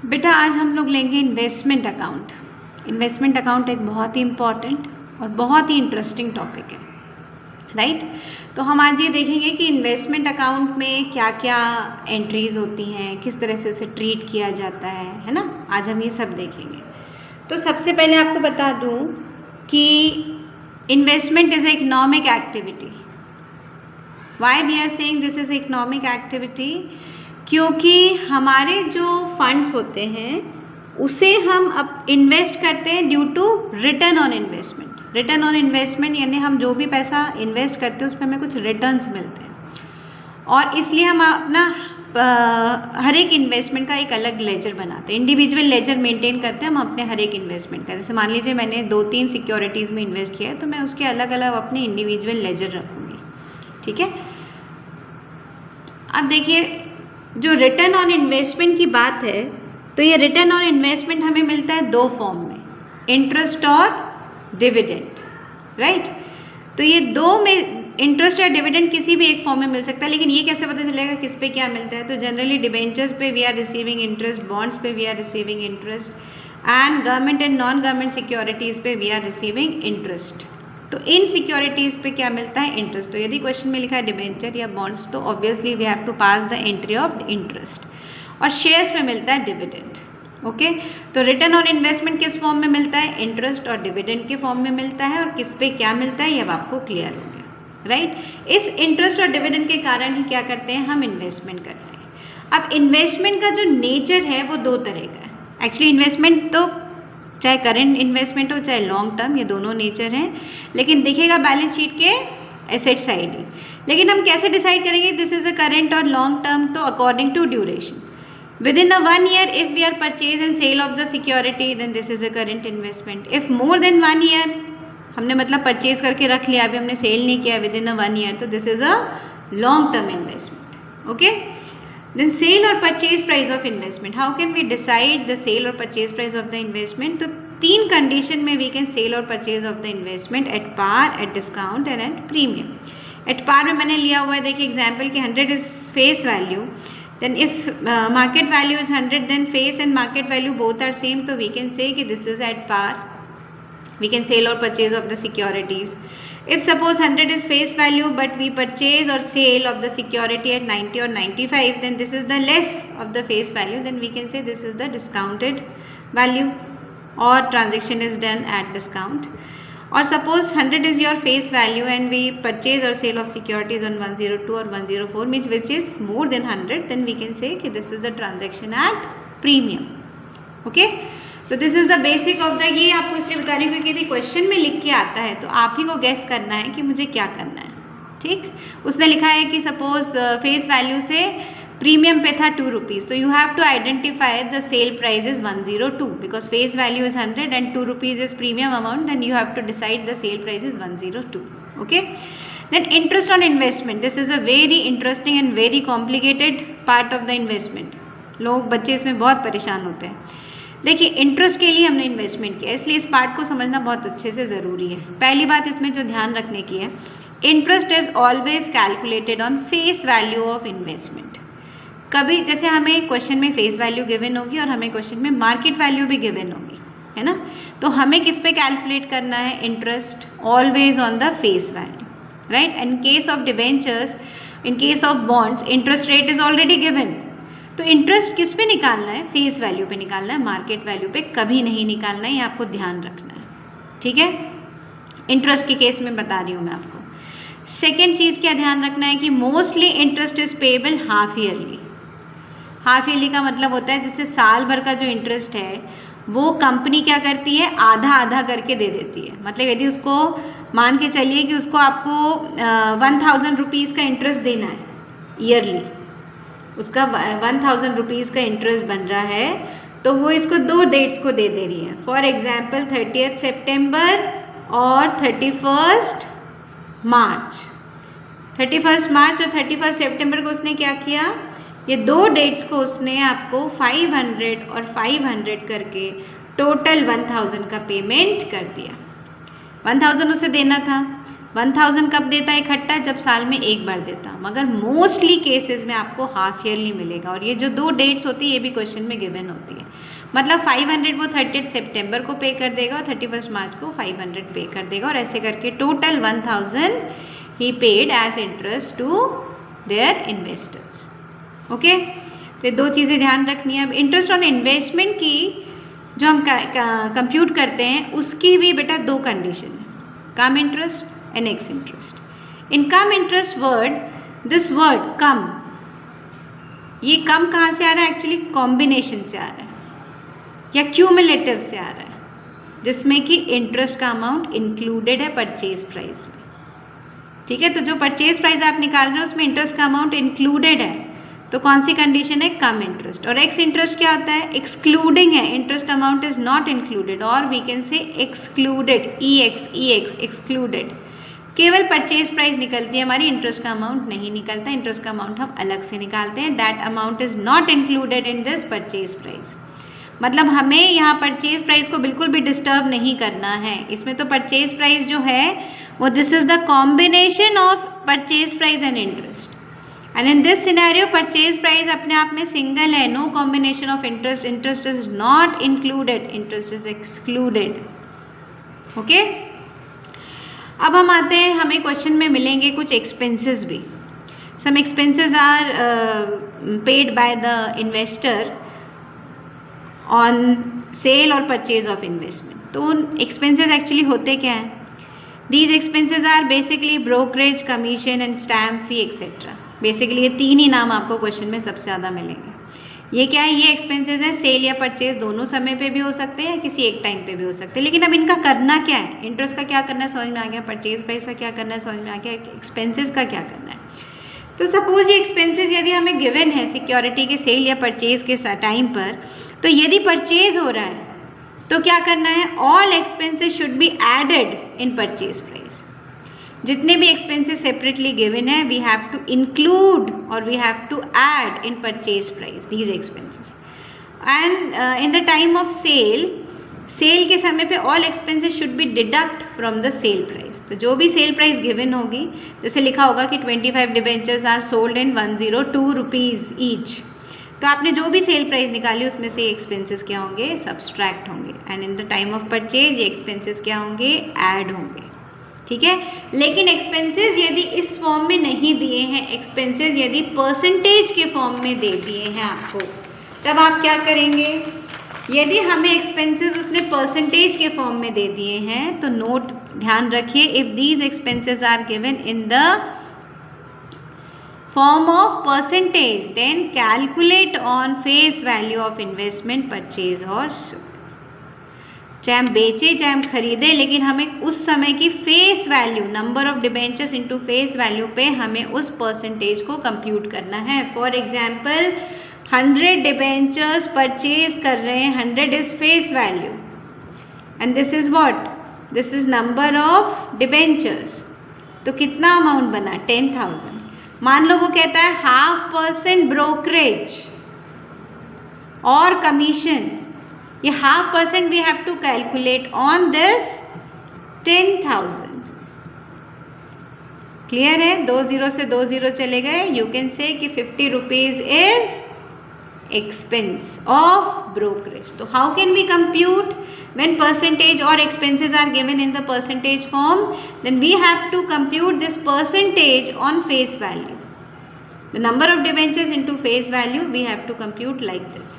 बेटा आज हम लोग लेंगे इन्वेस्टमेंट अकाउंट। इन्वेस्टमेंट अकाउंट एक बहुत ही इम्पॉर्टेंट और बहुत ही इंटरेस्टिंग टॉपिक है, राइट। तो हम आज ये देखेंगे कि इन्वेस्टमेंट अकाउंट में क्या क्या एंट्रीज होती हैं, किस तरह से उसे ट्रीट किया जाता है ना। आज हम ये सब देखेंगे। तो सबसे पहले आपको बता दूं कि investment is a economic activity. Why we are saying this is economic activity? क्योंकि हमारे जो फंड्स होते हैं उसे हम अब इन्वेस्ट करते हैं due to return on investment. Return on investment यानी हम जो भी पैसा इन्वेस्ट करते हैं उसमें हमें कुछ रिटर्न्स मिलते हैं, और इसलिए हम अपना हर एक इन्वेस्टमेंट का एक अलग लेजर बनाते हैं, इंडिविजुअल लेजर मेंटेन करते हैं हम अपने हर एक इन्वेस्टमेंट का। जैसे मान लीजिए मैंने 2-3 सिक्योरिटीज़ में इन्वेस्ट किया है तो मैं उसके अलग अलग अपने इंडिविजुअल लेजर रखूँगी, ठीक है। अब देखिए, जो रिटर्न ऑन इन्वेस्टमेंट की बात है तो ये रिटर्न ऑन इन्वेस्टमेंट हमें मिलता है 2 फॉर्म में, इंटरेस्ट और डिविडेंड, राइट। तो ये 2 में इंटरेस्ट या डिविडेंड किसी भी एक फॉर्म में मिल सकता है, लेकिन ये कैसे पता चलेगा किस पे क्या मिलता है? तो जनरली डिबेंचर्स पे we are receiving interest, bonds पे we are receiving interest, and government and non government securities पे वी आर रिसीविंग इंटरेस्ट। तो इन सिक्योरिटीज़ पे क्या मिलता है? इंटरेस्ट। तो यदि क्वेश्चन में लिखा है डिबेंचर या बॉन्ड्स तो obviously we have to pass the entry of interest. और शेयर्स में मिलता है डिविडेंड। ओके, तो रिटर्न ऑन इन्वेस्टमेंट किस फॉर्म में मिलता है? इंटरेस्ट और डिविडेंड के फॉर्म में मिलता है। और किस पे क्या मिलता है ये अब आपको क्लियर हो गया, राइट। इस इंटरेस्ट और डिविडेंड के कारण ही क्या करते हैं हम? इन्वेस्टमेंट करते हैं। अब इन्वेस्टमेंट का जो नेचर है वो 2 तरह का है। एक्चुअली इन्वेस्टमेंट तो चाहे करेंट इन्वेस्टमेंट हो चाहे लॉन्ग टर्म, ये दोनों नेचर हैं, लेकिन दिखेगा बैलेंस शीट के एसेट साइड ही। लेकिन हम कैसे डिसाइड करेंगे दिस इज अ करेंट और लॉन्ग टर्म? तो according to duration. Within 1 year if we are purchase and sale of the security then this is a current investment. If more than 1 year हमने मतलब purchase करके रख लिया, अभी हमने cell नहीं किया विद इन 1 year, तो this is a long term investment. Okay, then sale or purchase price of investment. How can we decide the sale or purchase price of the investment? तो 3 condition में we can sale or purchase of the investment: at par, at discount and at premium. At par में मैंने लिया हुआ है, देखिए example कि 100 is face value, then if market value is 100 then face and market value both are same, तो we can say कि this is at par. We can sale or purchase of the securities. If suppose 100 is face value but we purchase or sale of the security at 90 or 95, then this is the less of the face value, then we can say this is the discounted value or transaction is done at discount. Or suppose 100 is your face value and we purchase or sale of securities on 102 or 104, which is more than 100, then we can say कि this is the transaction at premium. Okay? तो this is the basic of the, ये आपको इसलिए बता रही हूँ क्योंकि यदि क्वेश्चन में लिख के आता है तो आप ही को गैस करना है कि मुझे क्या करना है, ठीक। उसने लिखा है कि सपोज फेस वैल्यू से प्रीमियम पे था 2 रुपीज़, तो you have to identify the sale price is 102 because face value is 100 and 2 rupees is premium amount, then you have to decide the sale price is 102. Okay, then interest on investment. This is a very interesting and very complicated part of the investment. लोग बच्चे इसमें बहुत परेशान होते हैं. देखिए, interest के लिए हमने इन्वेस्टमेंट किया, इसलिए इस पार्ट को समझना बहुत अच्छे से ज़रूरी है. पहली बात इसमें जो ध्यान रखने की है, interest is always calculated on face value of investment. कभी जैसे हमें क्वेश्चन में फेस वैल्यू गिवन होगी और हमें क्वेश्चन में मार्केट वैल्यू भी गिवन होगी, है ना. तो हमें किस पे कैलकुलेट करना है? Interest always on the face value, right. In case of debentures, in case of bonds, interest rate is already given. तो इंटरेस्ट किस पे निकालना है? फेस वैल्यू पे निकालना है, मार्केट वैल्यू पे कभी नहीं निकालना है. ये आपको ध्यान रखना है, ठीक है. इंटरेस्ट के केस में बता रही हूँ मैं आपको. सेकेंड चीज़ क्या ध्यान रखना है कि mostly interest is payable half yearly. Half yearly का मतलब होता है जैसे साल भर का जो इंटरेस्ट है वो कंपनी क्या करती है? आधा आधा करके दे देती है. मतलब यदि उसको मान के चलिए कि उसको आपको 1000 रुपीज़ का इंटरेस्ट देना है ईयरली, उसका 1000 रुपीज़ का इंटरेस्ट बन रहा है, तो वो इसको 2 डेट्स को दे रही है. फॉर एग्जाम्पल 30th सितंबर और 31st मार्च. 31st मार्च और 31st सितंबर को उसने क्या किया? ये 2 डेट्स को उसने आपको 500 और 500 करके टोटल 1000 का पेमेंट कर दिया. 1000 उसे देना था, 1000 कब देता है इकट्ठा? जब साल में एक बार देता, मगर मोस्टली केसेस में आपको हाफ ईयरली मिलेगा। और ये जो 2 डेट्स होती है ये भी क्वेश्चन में गिवन होती है। मतलब 500 वो 30 सितंबर को पे कर देगा और 31 मार्च को 500 पे कर देगा, और ऐसे करके टोटल 1000 ही paid as interest to their investors. Okay, तो 2 चीज़ें ध्यान रखनी है। अब इंटरेस्ट ऑन इन्वेस्टमेंट की जो हम कंप्यूट करते हैं उसकी भी बेटा 2 कंडीशन है, cum interest and ex interest. In cum interest word, this word cum, ये कम कहाँ से आ रहा है? एक्चुअली कॉम्बिनेशन से आ रहा है या क्यूमुलेटिव से आ रहा है, जिसमें कि इंटरेस्ट का अमाउंट इंक्लूडेड है परचेज प्राइस में। ठीक है, तो जो परचेज प्राइस आप निकाल रहे हो उसमें इंटरेस्ट का अमाउंट इंक्लूडेड है, तो कौन सी कंडीशन है? Cum interest. और एक्स इंटरेस्ट क्या होता है? एक्सक्लूडिंग है, interest amount is not included, और we can say excluded, E X excluded. केवल परचेज प्राइस निकलती है हमारी, इंटरेस्ट का अमाउंट नहीं निकलता, इंटरेस्ट का अमाउंट हम अलग से निकालते हैं। That amount is not included in this purchase price. मतलब हमें यहाँ परचेज प्राइस को बिल्कुल भी डिस्टर्ब नहीं करना है। इसमें तो परचेज प्राइस जो है वो this is the combination of purchase price and interest, and in this scenario purchase price अपने आप में सिंगल है, no combination of interest, interest is not included, interest is excluded. Okay, अब हम आते हैं, हमें क्वेश्चन में मिलेंगे कुछ एक्सपेंसेस भी। Some expenses are paid by the investor on sale और परचेज ऑफ इन्वेस्टमेंट। तो उन एक्सपेंसेस एक्चुअली होते क्या हैं? These expenses are basically brokerage, commission and stamp fee etcetera. Basically ये 3 ही नाम आपको क्वेश्चन में सबसे ज़्यादा मिलेंगे। ये क्या है? ये एक्सपेंसेस है, सेल या परचेज दोनों समय पे भी हो सकते हैं या किसी एक टाइम पे भी हो सकते हैं। लेकिन अब इनका करना क्या है? इंटरेस्ट का क्या करना है समझ में आ गया, परचेज प्राइस का क्या करना है समझ में आ गया, एक्सपेंसेस का क्या करना है। तो सपोज ये एक्सपेंसेस यदि हमें गिवन है सिक्योरिटी के सेल या परचेज के टाइम पर, तो यदि परचेज हो रहा है तो क्या करना है? All expenses should be added in purchase price. जितने भी एक्सपेंसेस सेपरेटली गिवन है, वी हैव टू इंक्लूड और we have to add in purchase price these expenses. And in the time of sale, sale के समय पे all expenses should be deduct from the sale price. तो जो भी sale price given होगी, जैसे लिखा होगा कि 25 debentures are sold in 102 rupees each, तो आपने जो भी सेल प्राइस निकाली उसमें से एक्सपेंसेस क्या होंगे? सब्सट्रैक्ट होंगे, and in the time of purchase ये एक्सपेंसेस क्या होंगे? ऐड होंगे। ठीक है, लेकिन एक्सपेंसेस यदि इस फॉर्म में नहीं दिए हैं, एक्सपेंसेस यदि परसेंटेज के फॉर्म में दे दिए हैं आपको, तब आप क्या करेंगे? यदि हमें एक्सपेंसेस उसने परसेंटेज के फॉर्म में दे दिए हैं तो नोट ध्यान रखिए, if these expenses are given in the form of percentage then calculate on face value of investment purchase और चाहे हम बेचे चाहे हम खरीदे, लेकिन हमें उस समय की face value, number of debentures into face value पे हमें उस परसेंटेज को कंप्यूट करना है। फॉर एग्जांपल 100 डिबेंचर्स परचेज कर रहे हैं, 100 is face value and this is what? This is number of debentures. तो कितना अमाउंट बना? 10,000। मान लो वो कहता है 0.5% ब्रोकरेज और कमीशन, ये 0.5% we have to calculate on this 10,000। Clear है? 2 0 से 2 0 चले गए। यू कैन से कि 50 rupees is expense of brokerage. So how can we compute? When percentage or expenses are given in the percentage form, then we have to compute this percentage on face value. The number of debentures into face value we have to compute like this.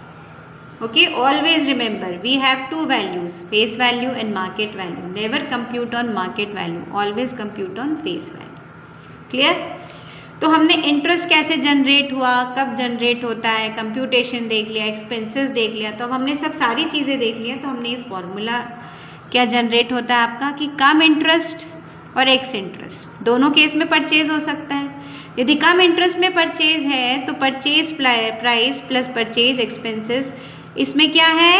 Okay, always remember we have two values, face value and market value. Never compute on market value, always compute on face value. Clear? तो हमने interest कैसे generate हुआ, कब generate होता है, computation देख लिया, expenses देख लिया, तो अब हमने सब सारी चीज़ें देख लिया। तो हमने ये फॉर्मूला क्या जनरेट होता है आपका कि कम इंटरेस्ट और एक्स इंटरेस्ट दोनों केस में परचेज हो सकता है। यदि कम इंटरेस्ट में परचेज है तो purchase price plus purchase expenses, इसमें क्या है,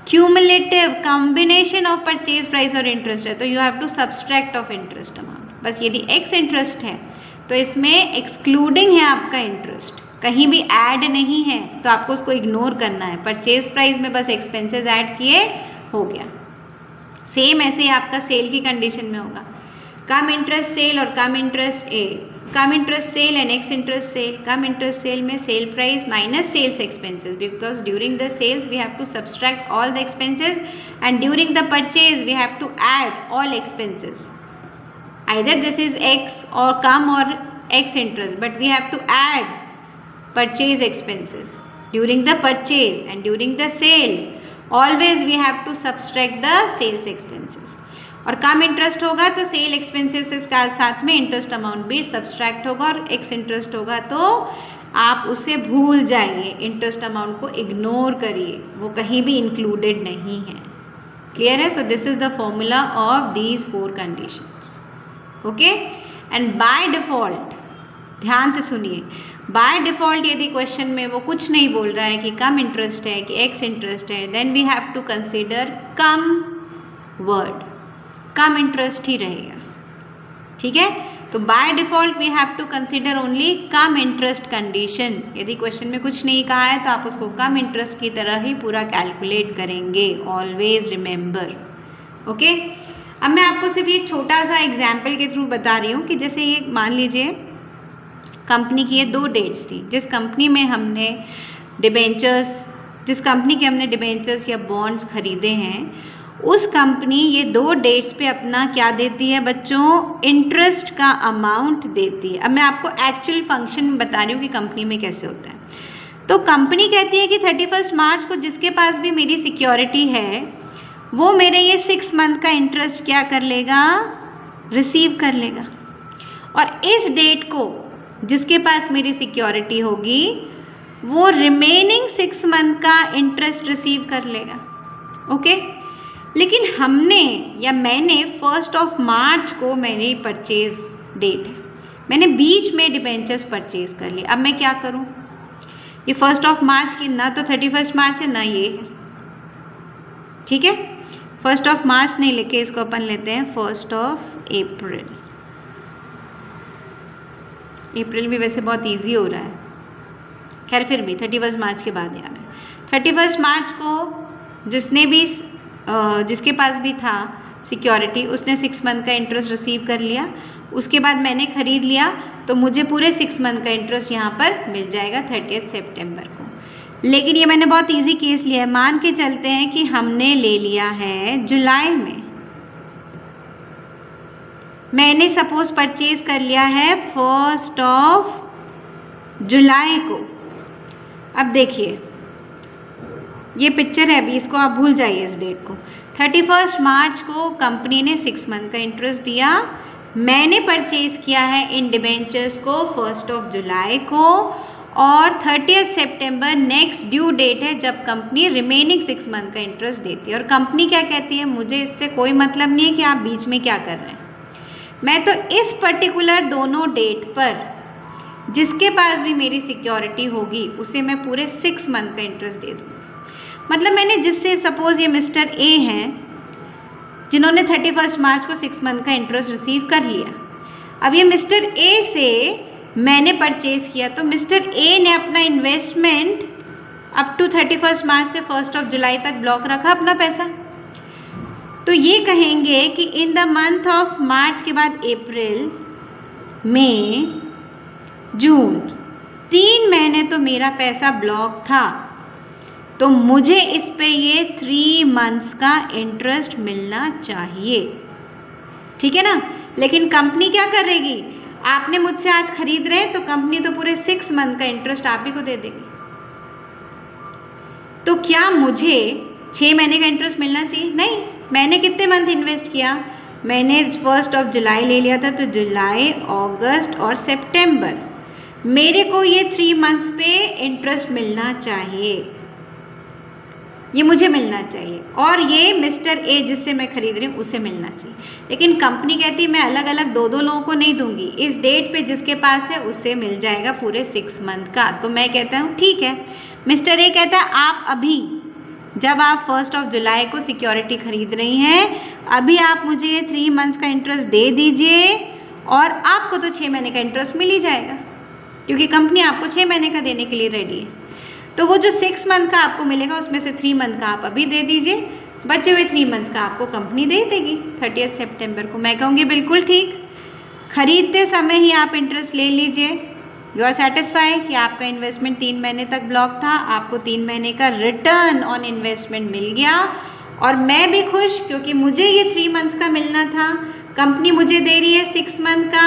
cumulative combination of purchase price और इंटरेस्ट है, तो you have to subtract of interest amount. बस यदि एक्स इंटरेस्ट है तो इसमें एक्सक्लूडिंग है आपका इंटरेस्ट, कहीं भी ऐड नहीं है, तो आपको उसको इग्नोर करना है। परचेज प्राइस में बस एक्सपेंसेस ऐड किए, हो गया। सेम ऐसे ही आपका सेल की कंडीशन में होगा, कम इंटरेस्ट सेल और cum interest sale and ex interest sale. Cum interest sale में sale price minus sales expenses, because during the sales we have to subtract all the expenses and during the purchase we have to add all expenses. Either this is X or come or X interest, but we have to add purchase expenses during the purchase and during the sale. Always we have to subtract the sales expenses. और cum interest होगा तो cell expenses के साथ में interest amount भी subtract होगा, और ex interest होगा तो आप उसे भूल जाइए, इंटरेस्ट अमाउंट को इग्नोर करिए, वो कहीं भी इंक्लूडेड नहीं है. क्लियर है? So this is the formula of these 4 conditions. Okay. And by default, ध्यान से सुनिए, बाय डिफॉल्ट यदि क्वेश्चन में वो कुछ नहीं बोल रहा है कि कम इंटरेस्ट है कि एक्स इंटरेस्ट है, then we have to consider cum word, cum interest ही रहेगा. ठीक है? तो by default we have to consider only cum interest condition. यदि क्वेश्चन में कुछ नहीं कहा है तो आप उसको कम इंटरेस्ट की तरह ही पूरा कैलकुलेट करेंगे. Always remember. ओके. अब मैं आपको सिर्फ ये छोटा सा एग्जाम्पल के थ्रू बता रही हूँ कि जैसे ये मान लीजिए कंपनी की ये 2 डेट्स थी. जिस कंपनी में हमने डिबेंचर्स, जिस कंपनी के हमने डिबेंचर्स या बॉन्ड्स खरीदे हैं, उस कंपनी ये 2 डेट्स पे अपना क्या देती है बच्चों, इंटरेस्ट का अमाउंट देती है. अब मैं आपको एक्चुअल फंक्शन बता रही हूँ कि कंपनी में कैसे होता है. तो कंपनी कहती है कि 31 मार्च को जिसके पास भी मेरी सिक्योरिटी है वो मेरे ये 6 मंथ का इंटरेस्ट क्या कर लेगा, रिसीव कर लेगा. और इस डेट को जिसके पास मेरी सिक्योरिटी होगी वो रिमेनिंग 6 मंथ का इंटरेस्ट रिसीव कर लेगा. ओके. लेकिन हमने या मैंने 1 मार्च को मेरी परचेज डेट है, मैंने बीच में डिबेंचर्स परचेज कर लिया. अब मैं क्या करूं, ये 1 मार्च की ना तो 31 मार्च है ना ये है. ठीक है? 1 मार्च नहीं लेके इसको अपन लेते हैं 1 अप्रैल. अप्रैल भी वैसे बहुत इजी हो रहा है, खैर फिर भी 31 मार्च के बाद याद है. 31 मार्च को जिसने भी जिसके पास भी था सिक्योरिटी उसने 6 मंथ का इंटरेस्ट रिसीव कर लिया. उसके बाद मैंने खरीद लिया तो मुझे पूरे 6 मंथ का इंटरेस्ट यहाँ पर मिल जाएगा 30 सितंबर को. लेकिन ये मैंने बहुत इजी केस लिया है. मान के चलते हैं कि हमने ले लिया है जुलाई में, मैंने सपोज परचेज कर लिया है 1 जुलाई को. अब देखिए ये पिक्चर है, अभी इसको आप भूल जाइए इस डेट को. 31 मार्च को कंपनी ने 6 मंथ का इंटरेस्ट दिया, मैंने परचेज किया है इन डिबेंचर्स को 1 जुलाई को, और 30 सितंबर नेक्स्ट ड्यू डेट है जब कंपनी रिमेनिंग 6 मंथ का इंटरेस्ट देती है. और कंपनी क्या कहती है, मुझे इससे कोई मतलब नहीं है कि आप बीच में क्या कर रहे हैं, मैं तो इस पर्टिकुलर दोनों डेट पर जिसके पास भी मेरी सिक्योरिटी होगी उसे मैं पूरे 6 मंथ का इंटरेस्ट दे दूँगी. मतलब मैंने जिससे, सपोज ये मिस्टर ए हैं जिन्होंने 31 मार्च को 6 मंथ का इंटरेस्ट रिसीव कर लिया. अब ये मिस्टर ए से मैंने परचेज किया तो मिस्टर ए ने अपना इन्वेस्टमेंट अप टू 31 मार्च से 1 जुलाई तक ब्लॉक रखा अपना पैसा. तो ये कहेंगे कि in the month of March के बाद अप्रैल, मई, जून, 3 महीने तो मेरा पैसा ब्लॉक था, तो मुझे इस पे ये 3 मंथ्स का इंटरेस्ट मिलना चाहिए. ठीक है ना? लेकिन कंपनी क्या करेगी, आपने मुझसे आज खरीद रहे हैं तो कंपनी तो पूरे 6 मंथ का इंटरेस्ट आप ही को दे देगी. तो क्या मुझे 6 महीने का इंटरेस्ट मिलना चाहिए? नहीं. मैंने कितने मंथ इन्वेस्ट किया, मैंने 1 जुलाई ले लिया था, तो जुलाई, अगस्त और सितंबर, मेरे को ये 3 मंथ्स पे इंटरेस्ट मिलना चाहिए, ये मुझे मिलना चाहिए, और ये मिस्टर ए जिससे मैं खरीद रही हूँ उसे मिलना चाहिए. लेकिन कंपनी कहती है मैं अलग अलग 2-2 लोगों को नहीं दूंगी, इस डेट पे जिसके पास है उसे मिल जाएगा पूरे 6 मंथ का. तो मैं कहता हूँ ठीक है. मिस्टर ए कहता है आप अभी, जब आप 1 जुलाई को सिक्योरिटी खरीद रही हैं, अभी आप मुझे ये 3 मंथ्स का इंटरेस्ट दे दीजिए और आपको तो 6 महीने का इंटरेस्ट मिल ही जाएगा, क्योंकि कंपनी आपको 6 महीने का देने के लिए रेडी है. तो वो जो 6 मंथ का आपको मिलेगा उसमें से 3 मंथ का आप अभी दे दीजिए, बचे हुए 3 मंथ्स का आपको कंपनी दे देगी 30 सितंबर को. मैं कहूँगी बिल्कुल ठीक. खरीदते समय ही आप इंटरेस्ट ले लीजिए। यू आर सेटिस्फाई कि आपका इन्वेस्टमेंट 3 महीने तक ब्लॉक था, आपको 3 महीने का रिटर्न ऑन इन्वेस्टमेंट मिल गया और मैं भी खुश क्योंकि मुझे ये 3 मंथ्स का मिलना था। कंपनी मुझे दे रही है 6 मंथ का,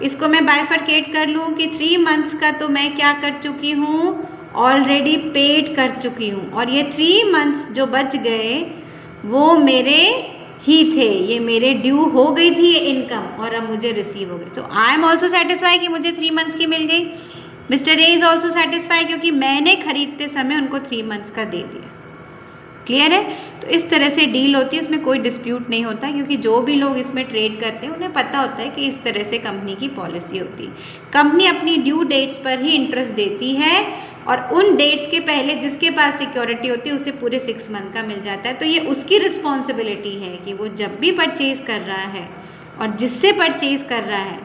इसको मैं बाइफरकेट कर लूँ कि 3 मंथ्स का तो मैं क्या कर चुकी हूँ, ऑलरेडी पेड कर चुकी हूँ और ये 3 मंथ्स जो बच गए वो मेरे ही थे, ये मेरे ड्यू हो गई थी ये इनकम और अब मुझे रिसीव हो गई। तो आई एम ऑल्सो सेटिस्फाई कि मुझे 3 मंथ्स की मिल गई। Mister A is also satisfy क्योंकि मैंने खरीदते समय उनको 3 मंथ्स का दे दिया। क्लियर है? तो इस तरह से डील होती है, इसमें कोई डिस्प्यूट नहीं होता क्योंकि जो भी लोग इसमें ट्रेड करते हैं उन्हें पता होता है कि इस तरह से कंपनी की पॉलिसी होती है। कंपनी अपनी ड्यू डेट्स पर ही इंटरेस्ट देती है और उन डेट्स के पहले जिसके पास सिक्योरिटी होती है उसे पूरे 6 मंथ का मिल जाता है। तो ये उसकी रिस्पॉन्सिबिलिटी है कि वो जब भी परचेज कर रहा है और जिससे परचेज कर रहा है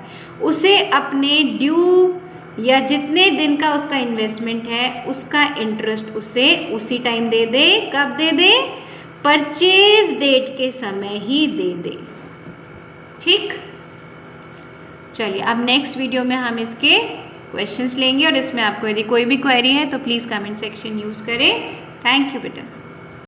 उसे अपने ड्यू या जितने दिन का उसका इन्वेस्टमेंट है उसका इंटरेस्ट उसे उसी टाइम दे दे। कब दे दे? परचेज डेट के समय ही दे दे। ठीक, चलिए अब नेक्स्ट वीडियो में हम इसके क्वेश्चंस लेंगे और इसमें आपको यदि कोई भी क्वेरी है तो प्लीज़ कमेंट सेक्शन यूज़ करें। थैंक यू बेटा।